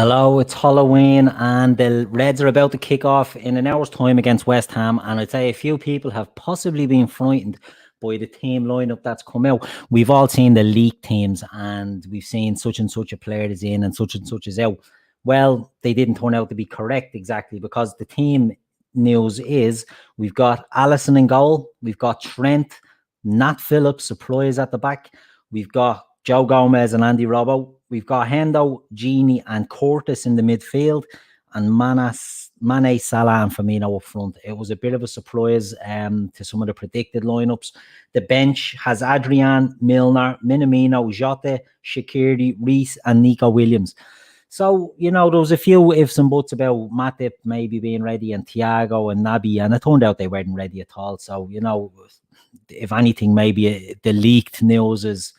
Hello, it's Halloween, and the Reds are about to kick off in an hour's time against West Ham. And I'd say a few people have possibly been frightened by the team lineup that's come out. We've all seen the leaked teams, and we've seen such and such a player is in and such is out. Well, they didn't turn out to be correct exactly, because the team news is we've got Alisson in goal, we've got Trent, Nat Phillips, surprise at the back, we've got Joe Gomez and Andy Robbo. We've got Hendo, Gini, and Curtis in the midfield, and Mane, Salah, and Firmino up front. It was a bit of a surprise to some of the predicted lineups. The bench has Adrian, Milner, Minamino, Jota, Shaqiri, Reece, and Nico Williams. So, there was a few ifs and buts about Matip maybe being ready, and THIAGO and Naby, and it turned out they weren't ready at all. So, if anything, maybe the leaked news is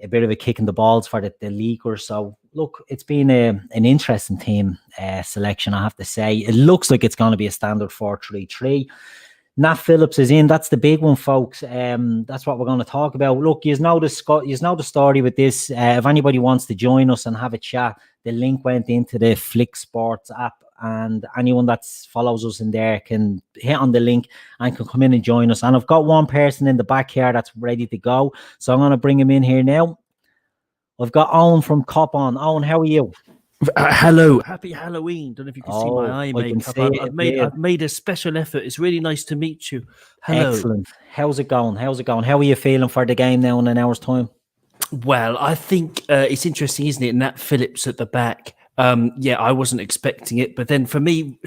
a bit of a kick in the balls for the leaker. So look, it's been an interesting team selection, I have to say. It looks like it's going to be a standard 4-3-3. Nat Phillips is in. That's the big one, folks. That's what we're going to talk about. Look, you know the story with this. If anybody wants to join us and have a chat, the link went into the Flick Sports app, and anyone that follows us in there can hit on the link and can come in and join us. And I've got one person in the back here that's ready to go, so I'm going to bring him in here now. I've got Owen from Cop On. Owen, how are you? Hello, happy Halloween. Don't know if you can see my eye makeup. I've made a special effort. It's really nice to meet you. Hello. Excellent. How's it going? How are you feeling for the game now in an hour's time? Well, I think it's interesting, isn't it? Nat Phillips at the back. I wasn't expecting it, but then for me,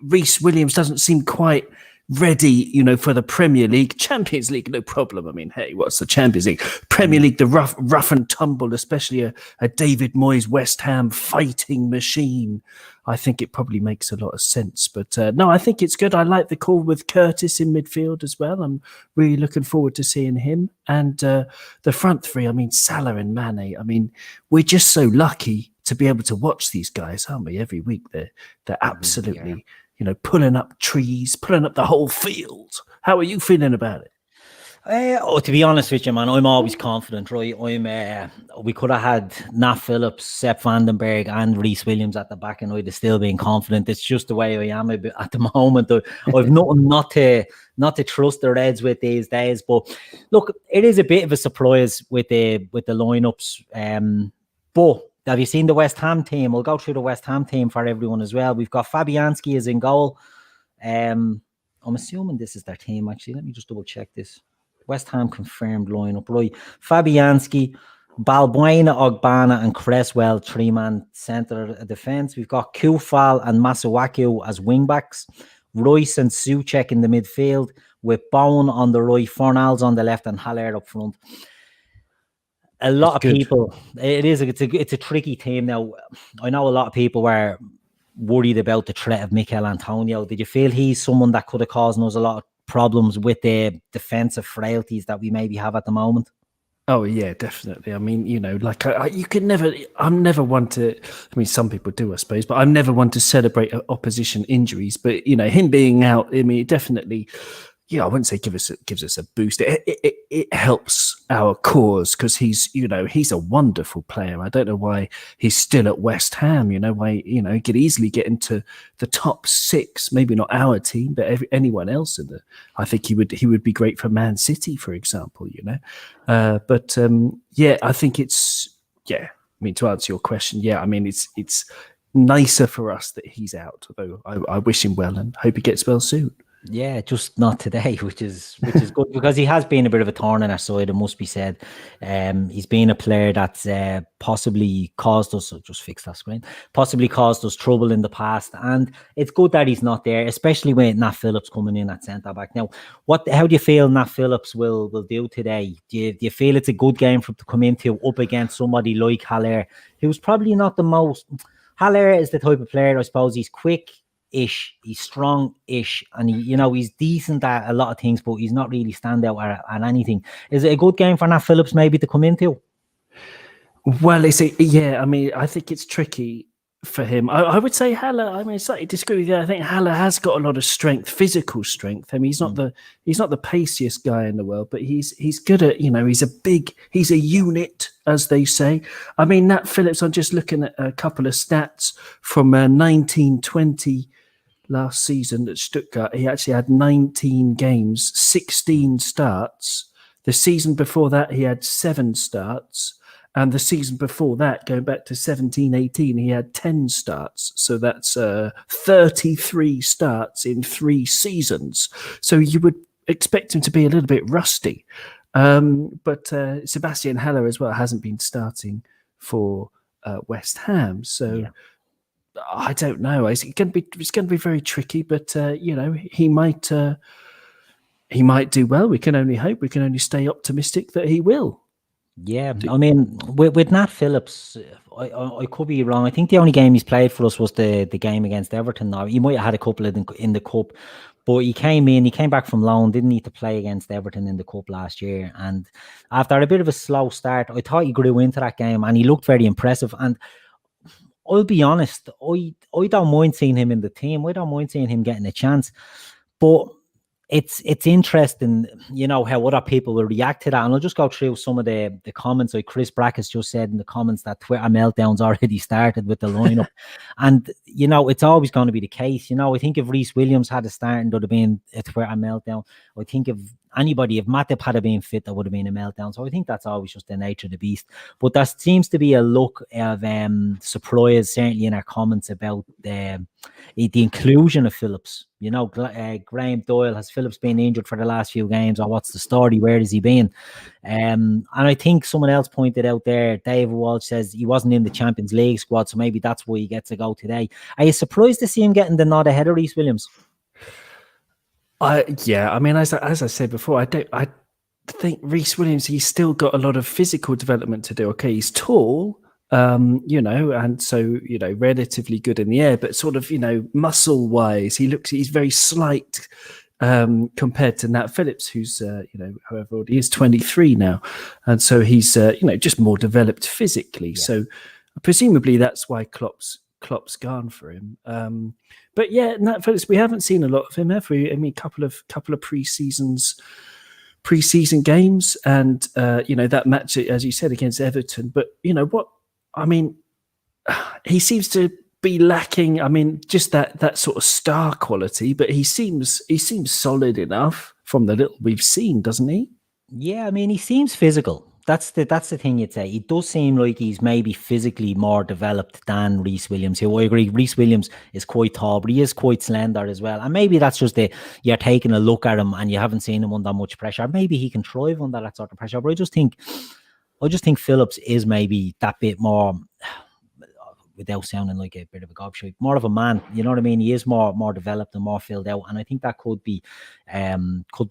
Reece Williams doesn't seem quite ready, for the Premier League. Champions League, no problem. I mean, hey, what's the Champions League? Premier League, the rough and tumble, especially a David Moyes West Ham fighting machine. I think it probably makes a lot of sense. But no, I think it's good. I like the call with Curtis in midfield as well. I'm really looking forward to seeing him. And the front three, I mean, Salah and Mane. I mean, we're just so lucky to be able to watch these guys, aren't we? Every week they're absolutely, pulling up trees, pulling up the whole field. How are you feeling about it? To be honest with you, man, I'm always confident, right? We could have had Nat Phillips, Sepp Vandenberg, and Reece Williams at the back, and I'd have still been confident. It's just the way I am at the moment. I've nothing not to trust the Reds with these days. But look, it is a bit of a surprise with the lineups. But have you seen the West Ham team? We'll go through the West Ham team for everyone as well. We've got Fabianski is in goal. I'm assuming this is their team, actually. Let me just double check this. West Ham confirmed lineup, right? Fabianski, Balbuena, Ogbana, and Cresswell, three-man centre defence. We've got Kufal and Masuaku as wing-backs. Royce and Soucek in the midfield, with Bowen on the right, Fornals on the left, and Haller up front. A lot of people, it's a tricky team now. I know a lot of people were worried about the threat of Mikel Antonio. Did you feel he's someone that could have caused us a lot of problems with the defensive frailties that we maybe have at the moment? Oh yeah, definitely. I mean, I'm never one to, I mean, some people do, I suppose, but I'm never one to celebrate opposition injuries. But, him being out, I mean, it definitely, I wouldn't say gives us a boost. It helps our cause, because he's a wonderful player. I don't know why he's still at West Ham. Why he could easily get into the top 6. Maybe not our team, but anyone else in I think he would be great for Man City, for example. I think it's I mean, to answer your question, I mean it's nicer for us that he's out. Although I wish him well and hope he gets well soon. Yeah, just not today, which is good, because he has been a bit of a thorn in our side, it must be said. He's been a player that's possibly caused us, possibly caused us trouble in the past, and it's good that he's not there, especially with Nat Phillips coming in at centre back. Now, how do you feel Nat Phillips will do today? Do you feel it's a good game for him to come into up against somebody like Haller, who's probably not the most? Haller is the type of player, I suppose, he's quick-ish, he's strong-ish, and he's decent at a lot of things, but he's not really standout at anything. Is it a good game for Nat Phillips maybe to come into? Well, I mean, I think it's tricky for him. I would say Haller. I mean, I slightly disagree with you. I think Haller has got a lot of strength, physical strength. I mean, he's not the paciest guy in the world, but he's good at, he's a unit, as they say. I mean, Nat Phillips, I'm just looking at a couple of stats from 1920 last season at Stuttgart. He actually had 19 games, 16 starts. The season before that, he had 7 starts. And the season before that, going back to 17-18, he had 10 starts. So that's 33 starts in 3 seasons. So you would expect him to be a little bit rusty. But Sebastian Haller as well hasn't been starting for West Ham. So I don't know. It's going to be very tricky, but he might do well. We can only hope. We can only stay optimistic that he will. Yeah, I mean, with Nat Phillips, I could be wrong. I think the only game he's played for us was the game against Everton. Now, he might have had a couple in the Cup, but he came back from loan, didn't need to play against Everton in the Cup last year. And after a bit of a slow start, I thought he grew into that game and he looked very impressive. And I'll be honest, I don't mind seeing him in the team. I don't mind seeing him getting a chance. But it's interesting, how other people will react to that. And I'll just go through some of the comments. Like Chris Brackett's just said in the comments that Twitter meltdowns already started with the lineup. And, it's always going to be the case. I think if Reece Williams had a start, and there would have been a Twitter meltdown. I think if Matip had been fit, there would have been a meltdown. So I think that's always just the nature of the beast. But there seems to be a look of surprise, certainly in our comments, about the inclusion of Phillips. Graham Doyle, has Phillips been injured for the last few games, or what's the story? Where has he been? And I think someone else pointed out there, David Walsh says he wasn't in the Champions League squad, so maybe that's why he gets a go today. Are you surprised to see him getting the nod ahead of Reece Williams? I mean, as I said before, I think Reece Williams, he's still got a lot of physical development to do. Okay, he's tall, and so, relatively good in the air, but sort of, muscle wise, he's very slight compared to Nat Phillips, who's, however old he is, 23 now. And so he's, just more developed physically. Yeah. So presumably that's why Klopp's gone for him. But yeah, Nat Phillips, we haven't seen a lot of him, have we? I mean, couple of preseason games, and that match, as you said, against Everton. But he seems to be lacking. I mean, just that sort of star quality. But he seems solid enough from the little we've seen, doesn't he? Yeah, I mean, he seems physical. That's the thing you'd say. It does seem like he's maybe physically more developed than Reece Williams, who I agree. Reece Williams is quite tall, but he is quite slender as well. And maybe that's just you're taking a look at him and you haven't seen him under much pressure. Maybe he can thrive under that sort of pressure. But I just think Phillips is maybe that bit more, without sounding like a bit of a gobshite, more of a man. You know what I mean? He is more developed and more filled out. And I think that could be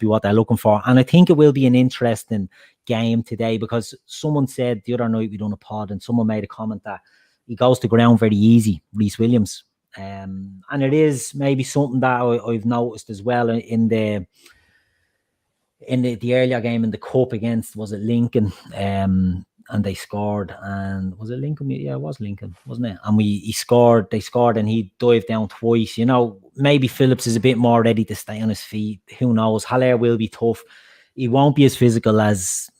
what they're looking for. And I think it will be an interesting game today, because someone said the other night we done a pod and someone made a comment that he goes to ground very easy, Reece Williams. And it is maybe something that I've noticed as well in the earlier game in the Cup against, was it Lincoln? And they scored, and was it Lincoln? Yeah, it was Lincoln, wasn't it? And they scored, and he dived down twice. Maybe Phillips is a bit more ready to stay on his feet. Who knows? Haller will be tough. He won't be as physical as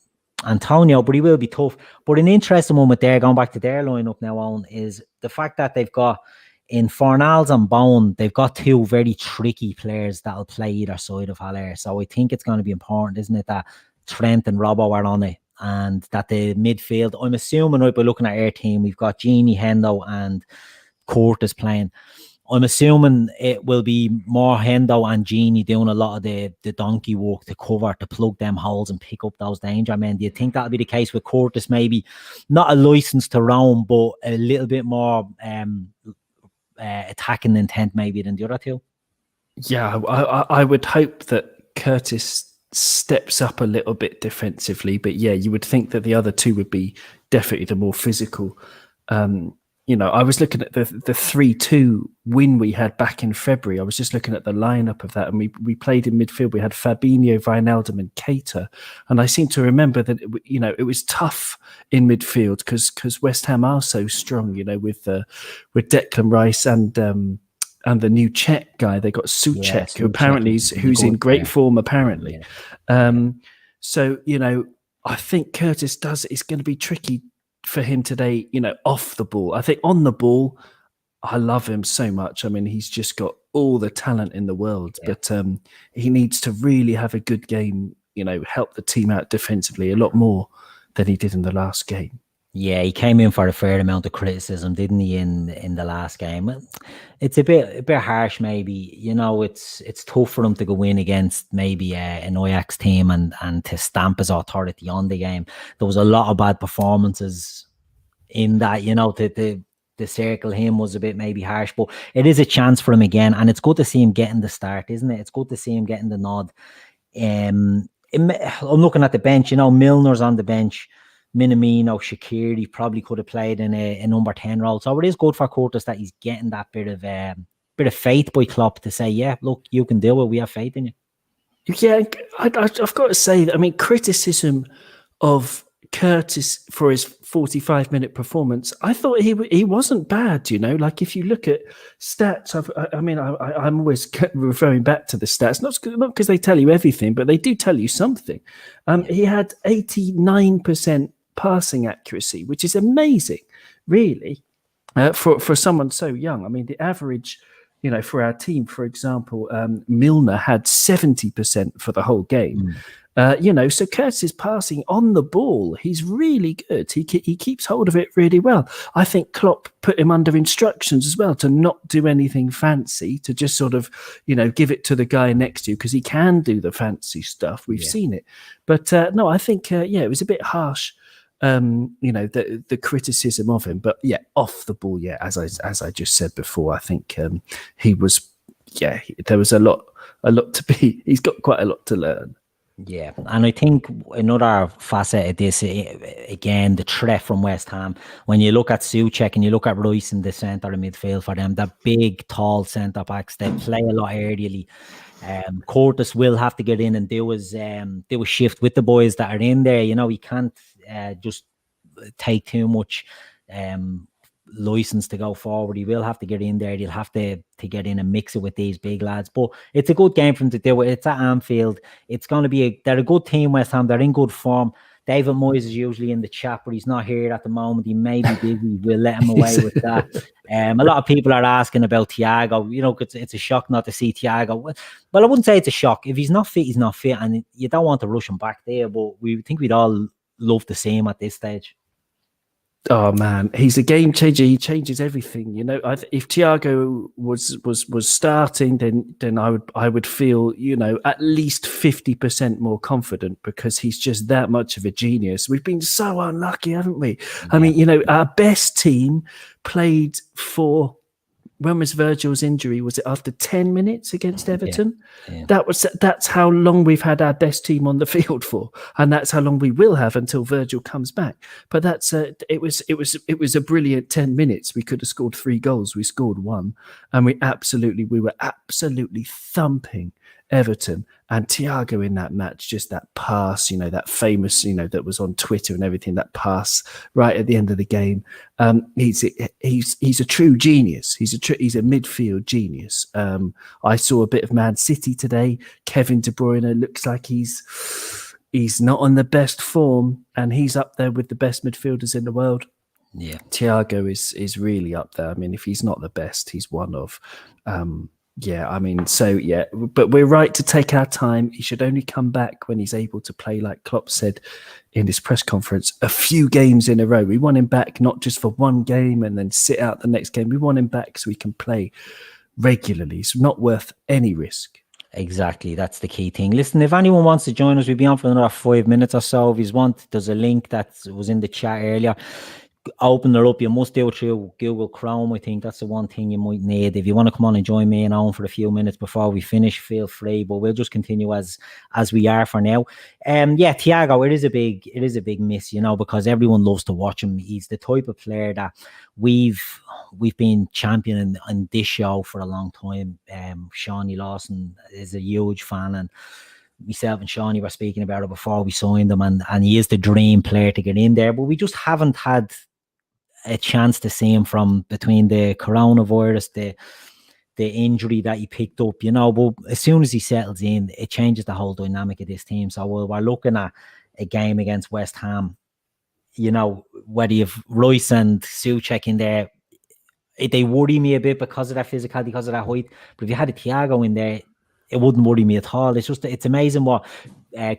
Antonio, but he will be tough. But an interesting one with going back to their lineup now on, is the fact that they've got, in Fornals and Bone, they've got 2 very tricky players that'll play either side of Haller. So I think it's going to be important, isn't it, that Trent and Robbo are on it, and that the midfield, I'm assuming, right, by looking at our team, we've got Gini, Hendo and Curtis playing. I'm assuming it will be more Hendo and Gini doing a lot of the donkey work to cover, to plug them holes and pick up those danger men. Do you think that'll be the case with Curtis? Maybe not a license to roam, but a little bit more attacking intent maybe than the other 2? Yeah, I would hope that Curtis steps up a little bit defensively, but yeah, you would think that the other 2 would be definitely the more physical I was looking at the 3-2 win we had back in February. I was just looking at the lineup of that, and we played in midfield. We had Fabinho, Wijnaldum, and Keita, and I seem to remember that it was tough in midfield because West Ham are so strong. With Declan Rice and the new Czech guy they got, Souček, who apparently who's in great form apparently. Yeah. So I think Curtis it's going to be tricky for him today, off the ball. I think on the ball, I love him so much. I mean, he's just got all the talent in the world, but he needs to really have a good game, help the team out defensively a lot more than he did in the last game. Yeah, he came in for a fair amount of criticism, didn't he, in the last game? It's a bit harsh, maybe. It's tough for him to go in against maybe an Ajax team and to stamp his authority on the game. There was a lot of bad performances in that, the circle him was a bit maybe harsh, but it is a chance for him again, and it's good to see him getting the start, isn't it? It's good to see him getting the nod. I'm looking at the bench, Milner's on the bench. Minamino, Shaqiri probably could have played in a number 10 role. So it is good for Curtis that he's getting that bit of faith by Klopp to say, yeah, look, you can do it. We have faith in you. Yeah, I've got to say, I mean, criticism of Curtis for his 45-minute performance, I thought he wasn't bad, like if you look at stats, I'm always referring back to the stats, not because they tell you everything, but they do tell you something. He had 89% passing accuracy, which is amazing, really, for someone so young. I mean, the average, for our team, for example, Milner had 70% for the whole game. So Curtis is passing on the ball. He's really good. He keeps hold of it really well. I think Klopp put him under instructions as well to not do anything fancy, to just sort of, give it to the guy next to you because he can do the fancy stuff. We've seen it. But no, I think, it was a bit harsh, the criticism of him. But yeah, off the ball, as I just said before, I think he was, there was a lot to be. He's got quite a lot to learn. Yeah, and I think another facet of this, again, the threat from West Ham, when you look at Souček and you look at Rice in the centre of midfield for them, that big, tall centre-backs, they play a lot aerially. Curtis will have to get in and do his shift with the boys that are in there. He can't just take too much license to go forward. He will have to get in there. He'll have to get in and mix it with these big lads. But it's a good game for him to do it. It's at Anfield. It's going to be they're a good team, West Ham. They're in good form. David Moyes is usually in the chat, but he's not here at the moment. He may be busy. We'll let him away with that. A lot of people are asking about THIAGO. It's a shock not to see THIAGO. Well, I wouldn't say it's a shock. If he's not fit, he's not fit, and you don't want to rush him back there. But we think we'd all love to see him at this stage. Oh man, he's a game changer. He changes everything. If THIAGO was starting, then I would feel at least 50% more confident because he's just that much of a genius. We've been so unlucky, haven't we? Yeah. I mean, our best team played for. When was Virgil's injury? Was it after 10 minutes against Everton? Yeah. That's how long we've had our best team on the field for, and that's how long we will have until Virgil comes back. But it was a brilliant 10 minutes. We could have scored 3 goals. We scored 1, and we were absolutely thumping Everton. And THIAGO in that match, just that pass, that famous, that was on Twitter and everything, that pass right at the end of the game. He's a true genius. He's a midfield genius. I saw a bit of Man City today. Kevin De Bruyne looks like he's not on the best form, and he's up there with the best midfielders in the world. Yeah, THIAGO is really up there. I mean, if he's not the best, he's one of. But we're right to take our time. He should only come back when he's able to play, like Klopp said in his press conference, a few games in a row. We want him back not just for one game and then sit out the next game. We want him back so he can play regularly. It's not worth any risk. Exactly, that's the key thing. Listen, if anyone wants to join us, we'll be on for another 5 minutes or so. If you want, there's a link that was in the chat earlier. open it up, you must do it through Google Chrome. I think that's the one thing you might need. If you want to come on and join me and on for a few minutes before we finish, feel free. But we'll just continue as we are for now. Yeah, THIAGO, it is a big miss, you know, because everyone loves to watch him. He's the type of player that we've been championing on this show for a long time. Shawnee Lawson is a huge fan, and myself and Shawnee were speaking about it before we signed him, and he is the dream player to get in there. But we just haven't had a chance to see him from between the coronavirus, the injury that he picked up, you know. But as soon as he settles in, it changes the whole dynamic of this team. So we're looking at a game against West Ham, you know, whether you've Royce and Souček in there, they worry me a bit because of that physicality, because of that height. But if you had a THIAGO in there, it wouldn't worry me at all. It's amazing what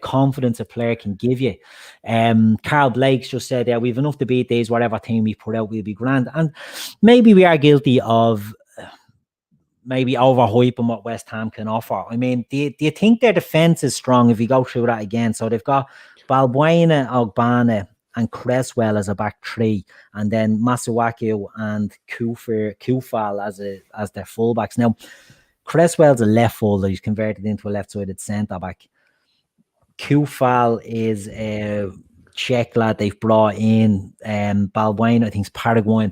confidence a player can give you. Carl Blake's just said, yeah, we've enough to beat these, whatever team we put out will be grand. And maybe we are guilty of maybe overhyping what West Ham can offer. I mean, do you think their defence is strong if you go through that again? So they've got Balbuena, Ogbonna, and Cresswell as a back three, and then Masuaku and Kufal as their fullbacks. Now, Cresswell's a left folder. He's converted into a left-sided centre-back. Kufal is a Czech lad they've brought in. Balbuena, I think, is Paraguayan.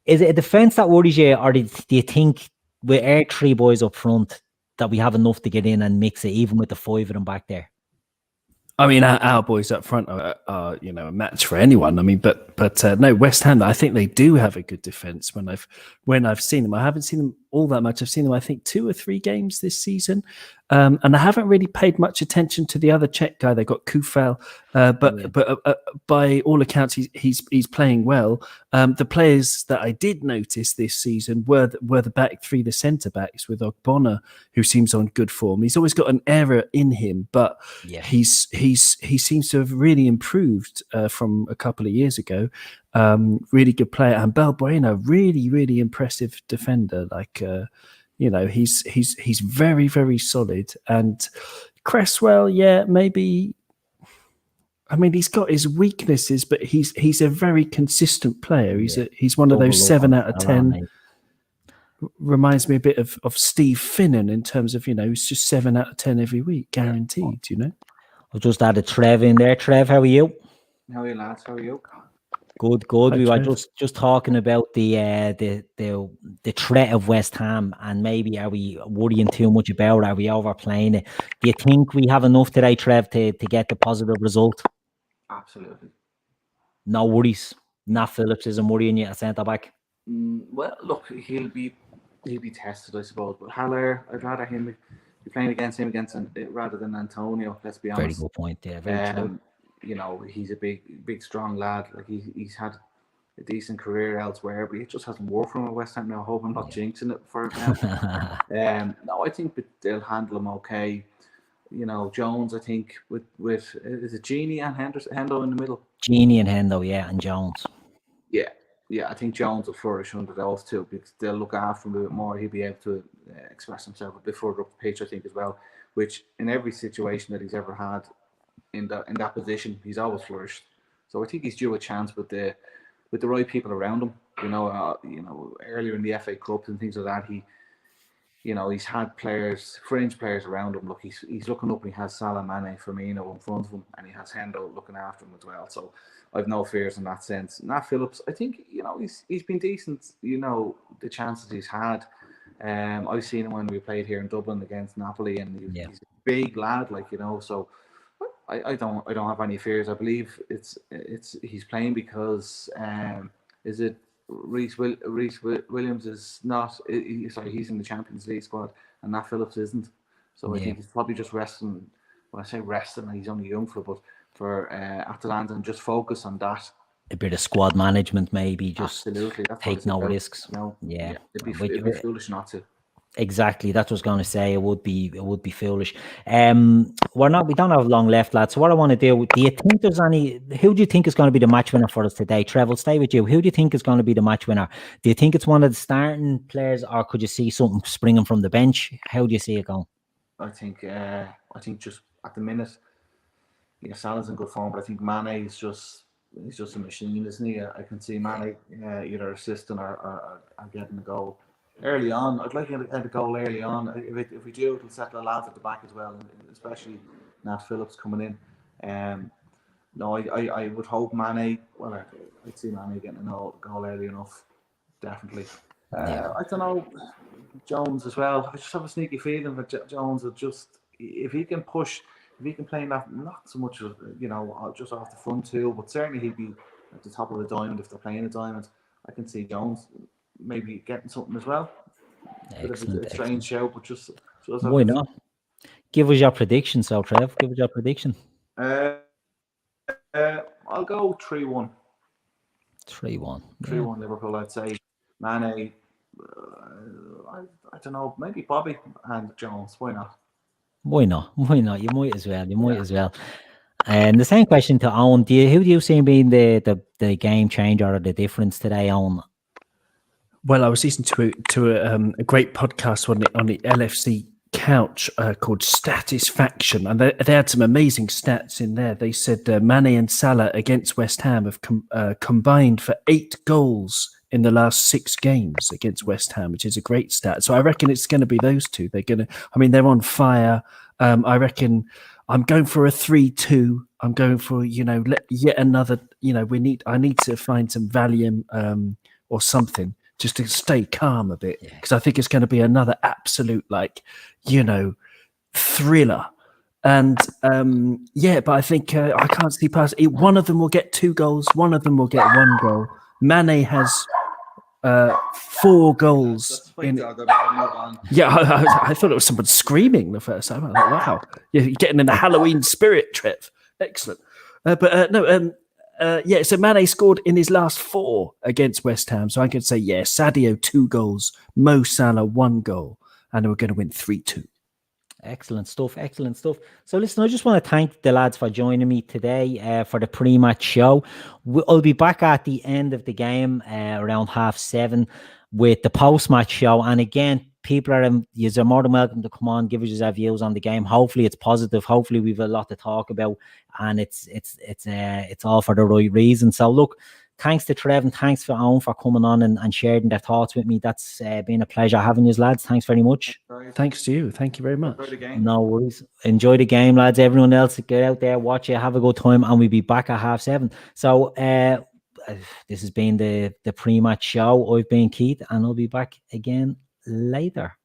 Is it a defence that worries you, or do you think with our three boys up front that we have enough to get in and mix it, even with the five of them back there? I mean, our boys up front are you know, a match for anyone. I mean, but no, West Ham, I think they do have a good defence when I've seen them. I haven't seen them all that much. I've seen them, I think, 2 or 3 games this season. And I haven't really paid much attention to the other Czech guy. They got Kufal, but by all accounts, he's playing well. The players that I did notice this season were the back three, the centre backs, with Ogbonna, who seems on good form. He's always got an error in him, but he seems to have really improved from a couple of years ago. Really good player, and Balbuena, really, really impressive defender. Like, you know, he's very, very solid. And Cresswell, yeah, maybe. I mean, he's got his weaknesses, but he's a very consistent player. He's one of those 7 out of 10. Reminds me a bit of Steve Finnan in terms of, you know, he's just 7 out of 10 every week, guaranteed. You know. I've just added Trev in there. Trev, how are you? How are you, lads? How are you? Good. Hi, we were Trev. just talking about the threat of West Ham, and maybe are we worrying too much about it? Are we overplaying it? Do you think we have enough today, Trev, to get the positive result? Absolutely. No worries. Nat Phillips isn't worrying you at centre back. Well, look, he'll be tested, I suppose. But Haller, I'd rather him be playing against him rather than Antonio. Let's be honest. Very good point. Yeah, very true. You know, he's a big, strong lad. Like he's had a decent career elsewhere, but it just hasn't worked for him at West Ham. Now, I hope I'm not jinxing it for him. No, I think they'll handle him okay. You know, Jones, I think with is it Genie and Hendo in the middle? Genie and Hendo, yeah, and Jones. Yeah, I think Jones will flourish under those two because they'll look after him a bit more. He'll be able to express himself a bit further up the pitch, I think, as well. Which in every situation that he's ever had in that position, he's always flourished. So I think he's due a chance with the right people around him. You know, earlier in the FA Cups and things like that, he's had fringe players around him. Look, he's looking up. He has Salah, Mane, Firmino in front of him, and he has Hendo looking after him as well. So I've no fears in that sense. Nat Phillips, I think, you know, he's been decent. You know, the chances he's had. I've seen him when we played here in Dublin against Napoli, and he's a big lad, like, you know. So I don't have any fears. I believe he's playing because is it Reece Williams is not. He's in the Champions League squad, and Nat Phillips isn't. So I think he's probably just resting. When I say resting, he's only young for Atalanta, and just focus on that. A bit of squad management, maybe. Just absolutely. take no risks. No. Yeah. It'd be foolish not to. Exactly, that's what I was going to say. It would be foolish. We don't have long left, lads. So what I want to do you think there's any? Who do you think is going to be the match winner for us today? Trev, I'll stay with you. Who do you think is going to be the match winner? Do you think it's one of the starting players, or could you see something springing from the bench? How do you see it going? I think just at the minute, Salah's in good form, but I think Mane is just he's just a machine, isn't he? I can see Mane either assisting or getting a goal early on. I'd like to get a goal early on. If we do, it'll settle the lads at the back as well, especially Nat Phillips coming in. No, I would hope Mane. Well, I'd see Mane getting a goal early enough, definitely. I don't know, Jones as well. I just have a sneaky feeling that Jones will just, if he can push, if he can play that, not so much, just off the front too, but certainly he'd be at the top of the diamond if they're playing a diamond. I can see Jones maybe getting something as well. Excellent. A strange show, but just why not? Give us your prediction, so Trev. Give us your prediction. I'll go 3-1. 3-1. 3-1 Liverpool, I'd say. Mane, I don't know, maybe Bobby and Jones. Why not? Why not? You might as well. And the same question to Owen. Who do you see being the game changer or the difference today, Owen? Well, I was listening to a great podcast on the LFC couch called Statisfaction, and they had some amazing stats in there. They said Mane and Salah against West Ham have combined for 8 goals in the last 6 games against West Ham, which is a great stat. So I reckon it's going to be those two. They're on fire. I reckon I'm going for a 3-2. I'm going for, yet another, I need to find some Valium or something just to stay calm a bit, because I think it's going to be another absolute, thriller. And but I think I can't see past it. One of them will get 2 goals. One of them will get 1 goal. Mane has 4 goals. I thought it was someone screaming the first time. I was like, wow, you're getting in the Halloween spirit, Trev. Excellent. So Mane scored in his last 4 against West Ham. So I could say, Sadio 2 goals, Mo Salah 1 goal, and we're going to win 3-2. Excellent stuff. So listen, I just want to thank the lads for joining me today for the pre-match show. I'll be back at the end of the game around 7:30 with the post-match show. And again, people are more than welcome to come on, give us your views on the game. Hopefully it's positive. Hopefully we've a lot to talk about, and it's all for the right reason. So look, thanks to Trev and thanks for Owen for coming on and sharing their thoughts with me. That's been a pleasure having you, lads. Thanks very much. Thanks to you. Thank you very much. No worries. Enjoy the game, lads. Everyone else, get out there, watch it, have a good time, and we'll be back at 7:30. So this has been the pre-match show. I've been Keith, and I'll be back again later.